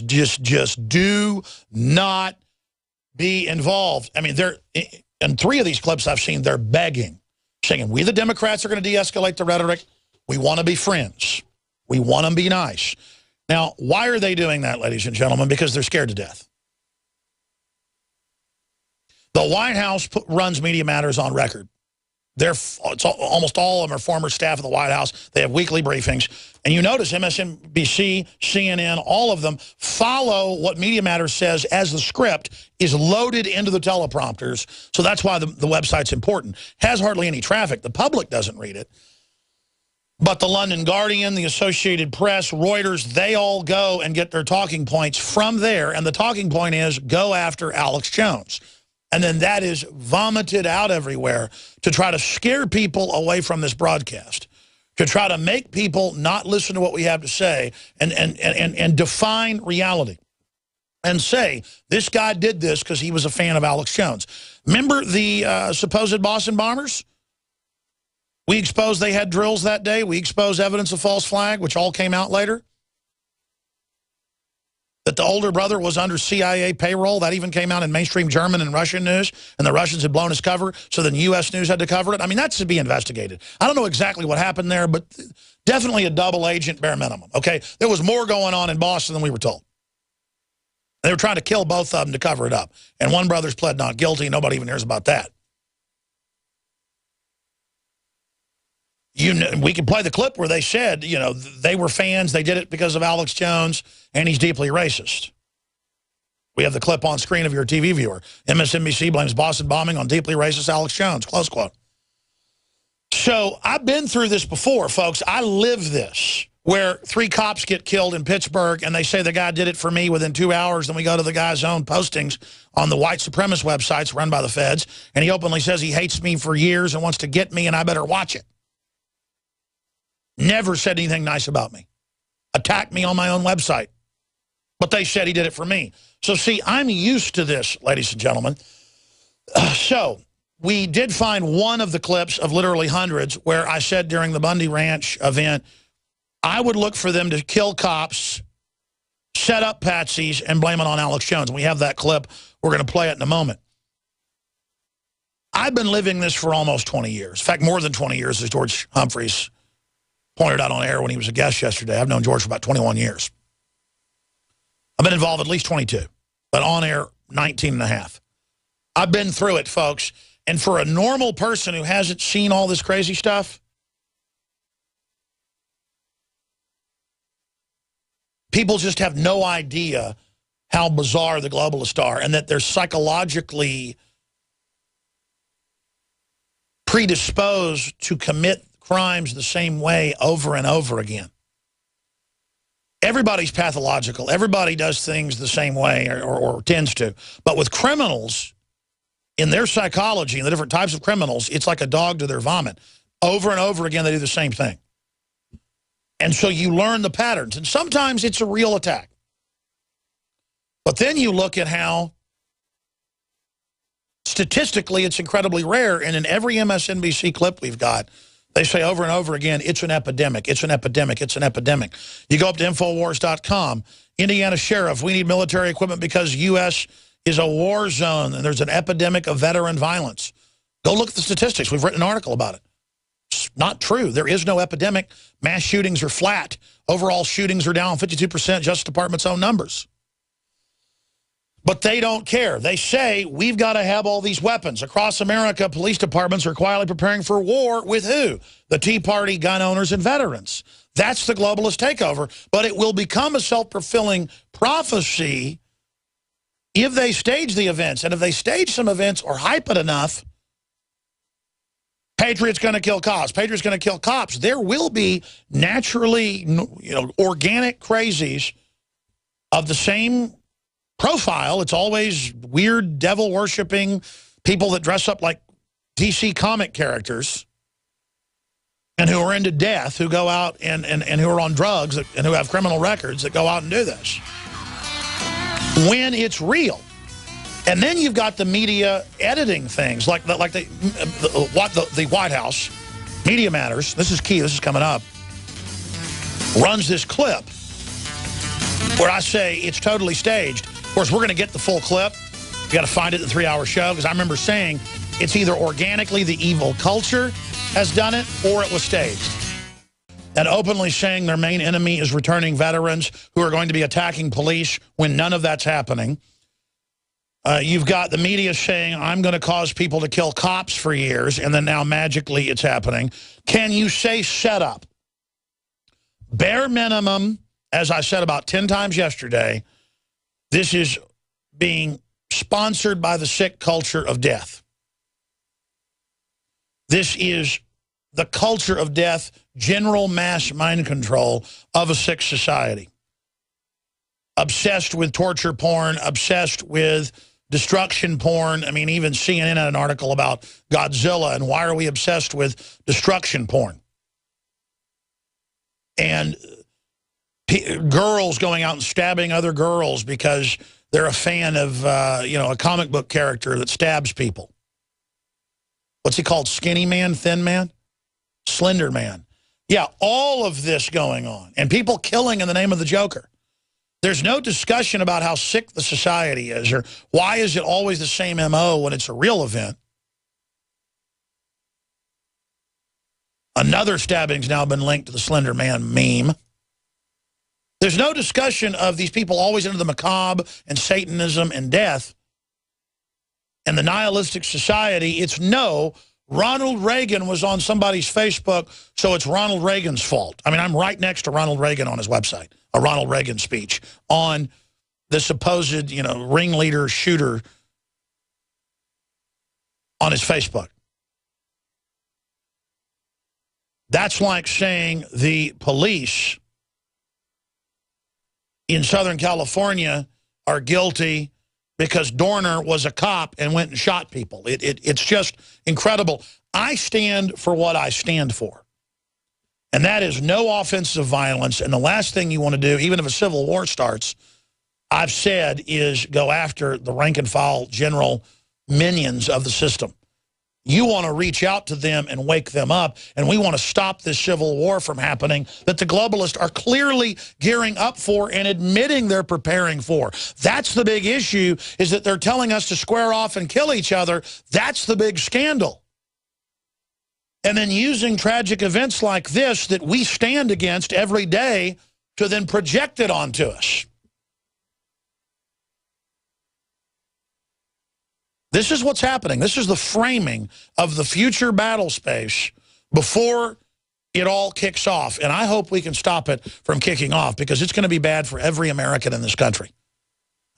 just do not be involved. I mean, in 3 of these clips I've seen, they're begging, saying, we the Democrats are going to de-escalate the rhetoric. We want to be friends. We want to be nice. Now, why are they doing that, ladies and gentlemen? Because they're scared to death. The White House runs Media Matters on record. Almost all of them are former staff of the White House. They have weekly briefings. And you notice MSNBC, CNN, all of them follow what Media Matters says as the script is loaded into the teleprompters. So that's why the website's important. Has hardly any traffic. The public doesn't read it. But the London Guardian, the Associated Press, Reuters, they all go and get their talking points from there. And the talking point is go after Alex Jones. And then that is vomited out everywhere to try to scare people away from this broadcast, to try to make people not listen to what we have to say and define reality and say, this guy did this because he was a fan of Alex Jones. Remember the supposed Boston bombers? We exposed they had drills that day. We exposed evidence of false flag, which all came out later. That the older brother was under CIA payroll. That even came out in mainstream German and Russian news, and the Russians had blown his cover, so then U.S. news had to cover it. I mean, that's to be investigated. I don't know exactly what happened there, but definitely a double agent bare minimum, okay? There was more going on in Boston than we were told. They were trying to kill both of them to cover it up, and one brother's pled not guilty. Nobody even hears about that. We can play the clip where they said, you know, they were fans. They did it because of Alex Jones, and he's deeply racist. We have the clip on screen of your TV viewer. MSNBC blames Boston bombing on deeply racist Alex Jones, close quote. So I've been through this before, folks. I live this, where 3 cops get killed in Pittsburgh, and they say the guy did it for me within 2 hours. Then we go to the guy's own postings on the white supremacist websites run by the feds, and he openly says he hates me for years and wants to get me, and I better watch it. Never said anything nice about me. Attacked me on my own website. But they said he did it for me. So, see, I'm used to this, ladies and gentlemen. So, we did find one of the clips of literally hundreds where I said during the Bundy Ranch event, I would look for them to kill cops, set up patsies, and blame it on Alex Jones. And we have that clip. We're going to play it in a moment. I've been living this for almost 20 years. In fact, more than 20 years, as George Humphreys pointed out on air when he was a guest yesterday. I've known George for about 21 years. I've been involved at least 22, but on air, 19 and a half. I've been through it, folks. And for a normal person who hasn't seen all this crazy stuff, people just have no idea how bizarre the globalists are and that they're psychologically predisposed to commit crimes the same way over and over again. Everybody's pathological. Everybody does things the same way or tends to. But with criminals, in their psychology and the different types of criminals, it's like a dog to their vomit. Over and over again, they do the same thing. And so you learn the patterns. And sometimes it's a real attack. But then you look at how statistically it's incredibly rare. And in every MSNBC clip we've got, they say over and over again, it's an epidemic, it's an epidemic, it's an epidemic. You go up to Infowars.com, Indiana Sheriff, we need military equipment because U.S. is a war zone and there's an epidemic of veteran violence. Go look at the statistics. We've written an article about it. It's not true. There is no epidemic. Mass shootings are flat. Overall shootings are down 52%, Justice Department's own numbers. But they don't care. They say, we've got to have all these weapons. Across America, police departments are quietly preparing for war with who? The Tea Party, gun owners, and veterans. That's the globalist takeover. But it will become a self-fulfilling prophecy if they stage the events. And if they stage some events or hype it enough, Patriot's going to kill cops. Patriot's going to kill cops. There will be naturally, organic crazies of the same profile. It's always weird devil-worshipping people that dress up like DC comic characters and who are into death, who go out and who are on drugs and who have criminal records that go out and do this. When it's real. And then you've got the media editing things like the White House, Media Matters, this is key, this is coming up, runs this clip. where I say it's totally staged. Of course, we're going to get the full clip. You got to find it in the 3-hour show, because I remember saying it's either organically the evil culture has done it or it was staged. And openly saying their main enemy is returning veterans who are going to be attacking police when none of that's happening. You've got the media saying, I'm going to cause people to kill cops for years, and then now magically it's happening. Can you say shut up? Bare minimum, as I said about 10 times yesterday, this is being sponsored by the sick culture of death. This is the culture of death, general mass mind control of a sick society. Obsessed with torture porn, obsessed with destruction porn. I mean, even CNN had an article about Godzilla and why are we obsessed with destruction porn? And girls going out and stabbing other girls because they're a fan of, a comic book character that stabs people. What's he called? Skinny man? Thin man? Slender man. Yeah, all of this going on. And people killing in the name of the Joker. There's no discussion about how sick the society is or why is it always the same MO when it's a real event. Another stabbing's now been linked to the Slender Man meme. There's no discussion of these people always into the macabre and Satanism and death and the nihilistic society. It's no, Ronald Reagan was on somebody's Facebook, so it's Ronald Reagan's fault. I mean, I'm right next to Ronald Reagan on his website, a Ronald Reagan speech on the supposed, ringleader shooter on his Facebook. That's like saying the police in Southern California are guilty because Dorner was a cop and went and shot people. It's just incredible. I stand for what I stand for. And that is no offensive violence. And the last thing you want to do, even if a civil war starts, I've said, is go after the rank and file general minions of the system. You want to reach out to them and wake them up, and we want to stop this civil war from happening that the globalists are clearly gearing up for and admitting they're preparing for. That's the big issue, is that they're telling us to square off and kill each other. That's the big scandal. And then using tragic events like this that we stand against every day to then project it onto us. This is what's happening. This is the framing of the future battle space before it all kicks off. And I hope we can stop it from kicking off, because it's going to be bad for every American in this country.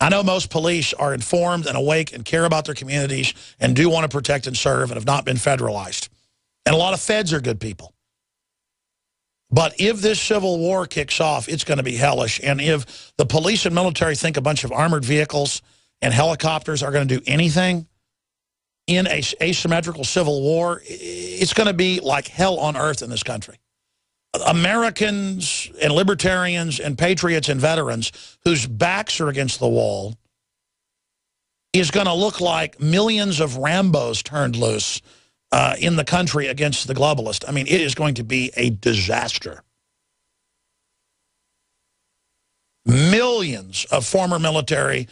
I know most police are informed and awake and care about their communities and do want to protect and serve and have not been federalized. And a lot of feds are good people. But if this civil war kicks off, it's going to be hellish. And if the police and military think a bunch of armored vehicles and helicopters are going to do anything in a asymmetrical civil war, it's going to be like hell on earth in this country. Americans and libertarians and patriots and veterans whose backs are against the wall is going to look like millions of Rambos turned loose in the country against the globalists. I mean, it is going to be a disaster. Millions of former military,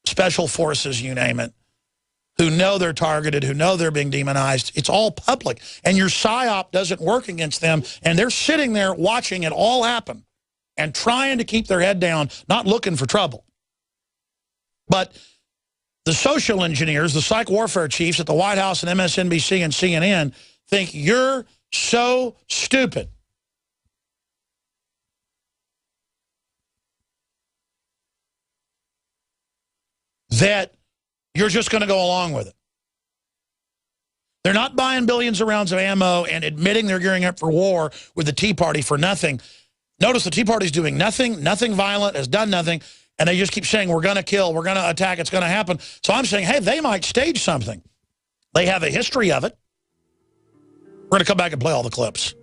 special forces, you name it, who know they're targeted, who know they're being demonized. It's all public. And your PSYOP doesn't work against them, and they're sitting there watching it all happen and trying to keep their head down, not looking for trouble. But the social engineers, the psych warfare chiefs at the White House and MSNBC and CNN think you're so stupid. That you're just going to go along with it. They're not buying billions of rounds of ammo and admitting they're gearing up for war with the Tea Party for nothing. Notice the Tea Party's doing nothing violent, has done nothing, and they just keep saying, we're going to kill, we're going to attack, it's going to happen. So I'm saying, hey, they might stage something. They have a history of it. We're going to come back and play all the clips.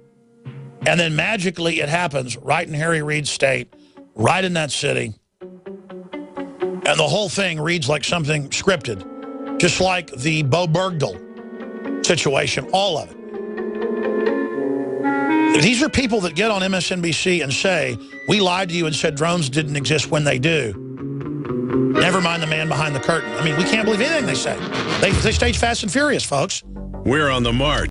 And then magically it happens right in Harry Reid's state, right in that city. And the whole thing reads like something scripted, just like the Bo Bergdahl situation, all of it. These are people that get on MSNBC and say, we lied to you and said drones didn't exist when they do. Never mind the man behind the curtain. I mean, we can't believe anything they say. They stage Fast and Furious, folks. We're on the march.